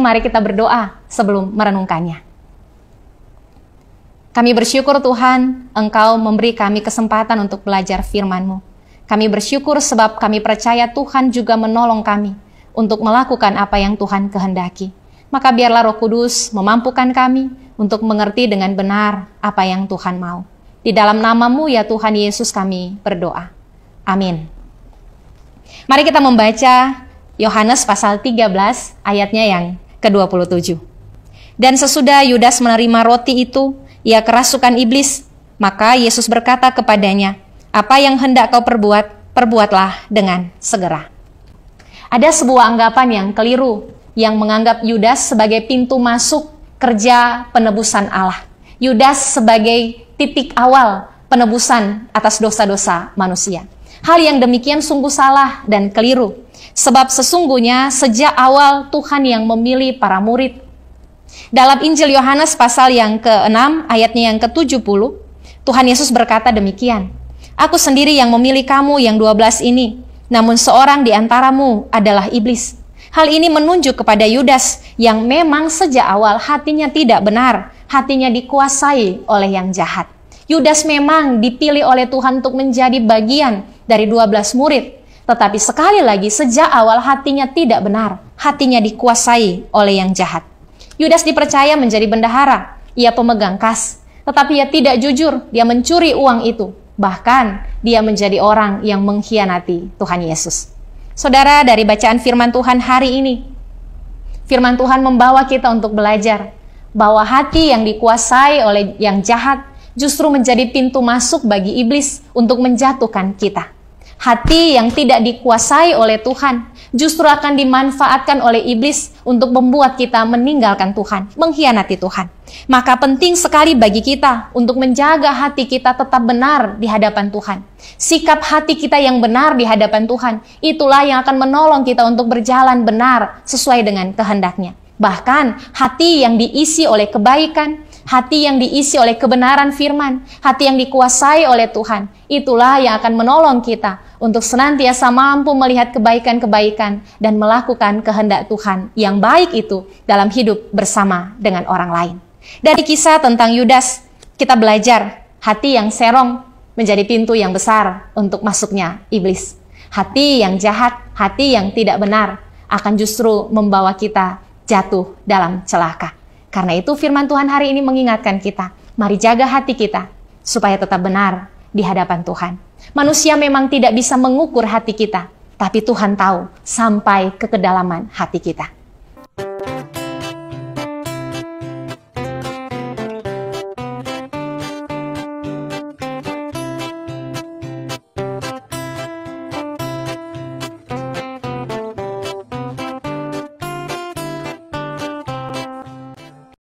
Mari kita berdoa sebelum merenungkannya. Kami bersyukur Tuhan, Engkau memberi kami kesempatan untuk belajar firman-Mu. Kami bersyukur sebab kami percaya Tuhan juga menolong kami untuk melakukan apa yang Tuhan kehendaki. Maka biarlah Roh Kudus memampukan kami untuk mengerti dengan benar apa yang Tuhan mau. Di dalam nama-Mu ya Tuhan Yesus kami berdoa. Amin. Mari kita membaca Yohanes pasal 13 ayatnya yang ke-27. Dan sesudah Yudas menerima roti itu, ia kerasukan iblis. Maka Yesus berkata kepadanya, "Apa yang hendak kau perbuat, perbuatlah dengan segera." Ada sebuah anggapan yang keliru, yang menganggap Yudas sebagai pintu masuk kerja penebusan Allah. Yudas sebagai titik awal penebusan atas dosa-dosa manusia. Hal yang demikian sungguh salah dan keliru. Sebab sesungguhnya sejak awal Tuhan yang memilih para murid. Dalam Injil Yohanes pasal yang ke-6 ayatnya yang ke-70, Tuhan Yesus berkata demikian, "Aku sendiri yang memilih kamu yang 12 ini, namun seorang di antaramu adalah iblis." Hal ini menunjuk kepada Yudas yang memang sejak awal hatinya tidak benar, hatinya dikuasai oleh yang jahat. Yudas memang dipilih oleh Tuhan untuk menjadi bagian dari 12 murid, tetapi sekali lagi sejak awal hatinya tidak benar, hatinya dikuasai oleh yang jahat. Yudas dipercaya menjadi bendahara, ia pemegang kas, tetapi ia tidak jujur, dia mencuri uang itu. Bahkan dia menjadi orang yang mengkhianati Tuhan Yesus. Saudara, dari bacaan firman Tuhan hari ini, firman Tuhan membawa kita untuk belajar bahwa hati yang dikuasai oleh yang jahat justru menjadi pintu masuk bagi iblis untuk menjatuhkan kita. Hati yang tidak dikuasai oleh Tuhan justru akan dimanfaatkan oleh iblis untuk membuat kita meninggalkan Tuhan, mengkhianati Tuhan. Maka penting sekali bagi kita untuk menjaga hati kita tetap benar di hadapan Tuhan. Sikap hati kita yang benar di hadapan Tuhan, itulah yang akan menolong kita untuk berjalan benar sesuai dengan kehendak-Nya. Bahkan hati yang diisi oleh kebaikan, hati yang diisi oleh kebenaran firman, hati yang dikuasai oleh Tuhan, itulah yang akan menolong kita untuk senantiasa mampu melihat kebaikan-kebaikan dan melakukan kehendak Tuhan yang baik itu dalam hidup bersama dengan orang lain. Dari kisah tentang Yudas, kita belajar hati yang serong menjadi pintu yang besar untuk masuknya iblis. Hati yang jahat, hati yang tidak benar akan justru membawa kita jatuh dalam celaka. Karena itu firman Tuhan hari ini mengingatkan kita, mari jaga hati kita supaya tetap benar di hadapan Tuhan. Manusia memang tidak bisa mengukur hati kita, tapi Tuhan tahu sampai ke kedalaman hati kita.